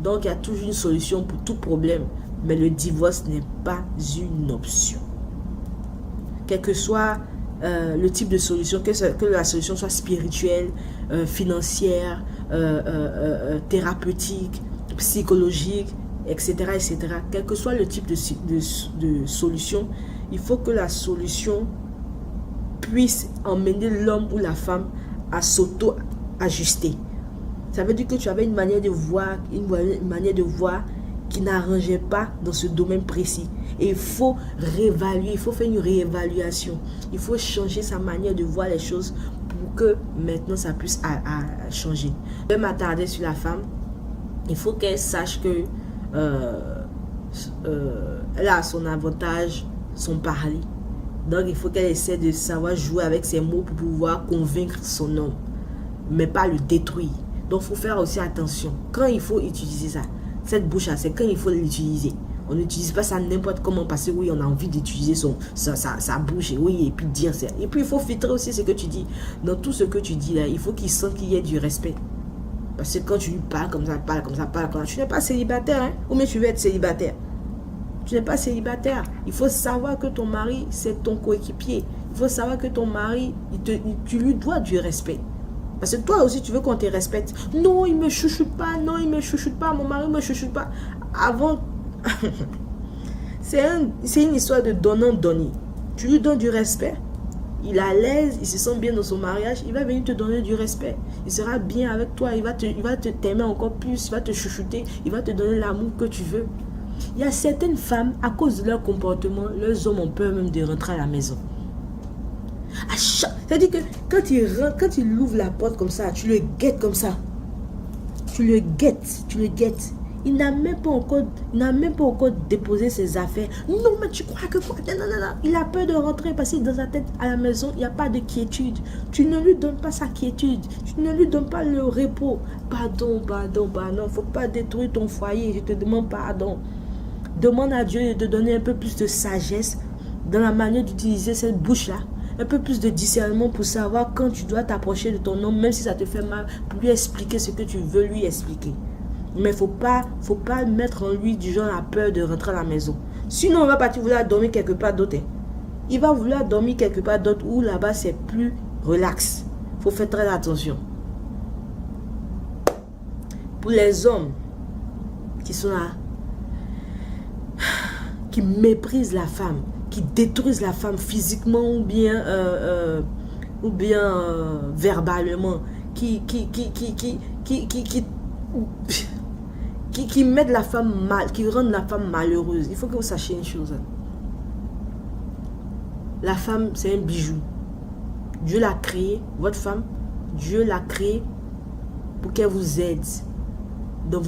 Donc, il y a toujours une solution pour tout problème. Mais le divorce n'est pas une option. Quel que soit le type de solution, que la solution soit spirituelle, financière, thérapeutique, psychologique, etc., etc. Quel que soit le type de solution, il faut que la solution puisse emmener l'homme ou la femme à s'auto-ajuster. Ça veut dire que tu avais une manière de voir, qui n'arrangeait pas dans ce domaine précis. Et il faut réévaluer, il faut faire une réévaluation. Il faut changer sa manière de voir les choses pour que maintenant ça puisse changer. Je vais m'attarder sur la femme. Il faut qu'elle sache que elle a son avantage, son parler. Donc il faut qu'elle essaie de savoir jouer avec ses mots pour pouvoir convaincre son homme, mais pas le détruire. Donc il faut faire aussi attention. Quand il faut utiliser ça, cette bouche-là, c'est quand il faut l'utiliser. On n'utilise pas ça n'importe comment parce que oui, on a envie d'utiliser sa bouche et oui, et puis dire ça. Et puis il faut filtrer aussi ce que tu dis. Dans tout ce que tu dis là, il faut qu'il sente qu'il y ait du respect. Parce que quand tu lui parles comme ça, tu n'es pas célibataire, hein? Ou bien tu veux être célibataire. Tu n'es pas célibataire. Il faut savoir que ton mari, c'est ton coéquipier. Il faut savoir que ton mari, tu lui dois du respect. Parce que toi aussi, tu veux qu'on te respecte. Non, il ne me chouchoute pas. Non, il ne me chouchoute pas. Mon mari ne me chouchoute pas. Avant, c'est une histoire de donnant-donner. Tu lui donnes du respect. Il est à l'aise, il se sent bien dans son mariage. Il va venir te donner du respect. Il sera bien avec toi. Il va te t'aimer encore plus. Il va te chouchouter. Il va te donner l'amour que tu veux. Il y a certaines femmes, à cause de leur comportement, leurs hommes ont peur même de rentrer à la maison. C'est-à-dire que quand il ouvre la porte comme ça, tu le guettes comme ça. Tu le guettes. Il n'a même pas encore déposé ses affaires. Non, mais tu crois que quoi? Non. Il a peur de rentrer parce que dans sa tête, à la maison, il n'y a pas de quiétude. Tu ne lui donnes pas sa quiétude. Tu ne lui donnes pas le repos. Pardon. Il ne faut pas détruire ton foyer. Je te demande pardon. Demande à Dieu de te donner un peu plus de sagesse dans la manière d'utiliser cette bouche-là. Un peu plus de discernement pour savoir quand tu dois t'approcher de ton homme, même si ça te fait mal, pour lui expliquer ce que tu veux lui expliquer. Mais il ne faut pas mettre en lui du genre la peur de rentrer à la maison. Sinon, il va partir vouloir dormir quelque part d'autre. Il va vouloir dormir quelque part d'autre où là-bas c'est plus relax. Il faut faire très attention. Pour les hommes qui sont là, qui méprisent la femme, qui détruisent la femme physiquement ou bien verbalement, qui mettent la femme mal, qui rendent la femme malheureuse. Il faut que vous sachiez une chose. La femme, c'est un bijou. Dieu l'a créée, votre femme, Dieu l'a créée pour qu'elle vous aide dans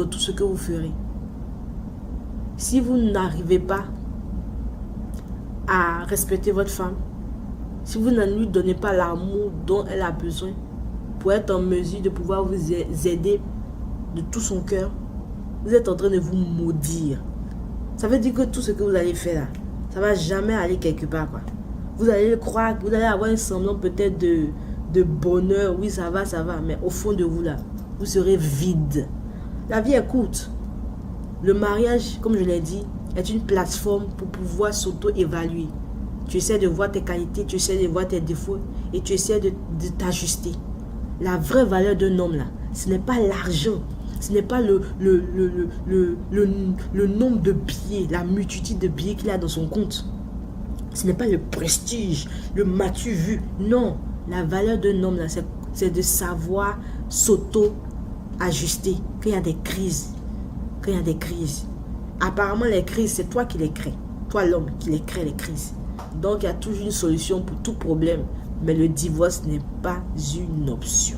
tout ce que vous ferez. Si vous n'arrivez pas à respecter votre femme, si vous ne lui donnez pas l'amour dont elle a besoin pour être en mesure de pouvoir vous aider de tout son cœur, vous êtes en train de vous maudire. Ça veut dire que tout ce que vous allez faire là, ça ne va jamais aller quelque part, quoi. Vous allez croire, vous allez avoir un semblant peut-être de bonheur. Oui, ça va, mais au fond de vous là, vous serez vide. La vie est courte. Le mariage, comme je l'ai dit, est une plateforme pour pouvoir s'auto-évaluer. Tu essaies de voir tes qualités, tu essaies de voir tes défauts et tu essaies de t'ajuster. La vraie valeur d'un homme là, ce n'est pas l'argent, ce n'est pas le nombre de billets, la multitude de billets qu'il a dans son compte. Ce n'est pas le prestige, le m'as-tu vu. Non, la valeur d'un homme là, c'est de savoir s'auto-ajuster quand il y a des crises. Quand il y a des crises. Apparemment, les crises, c'est toi qui les crées. Toi, l'homme, qui les crée, les crises. Donc, il y a toujours une solution pour tout problème. Mais le divorce n'est pas une option.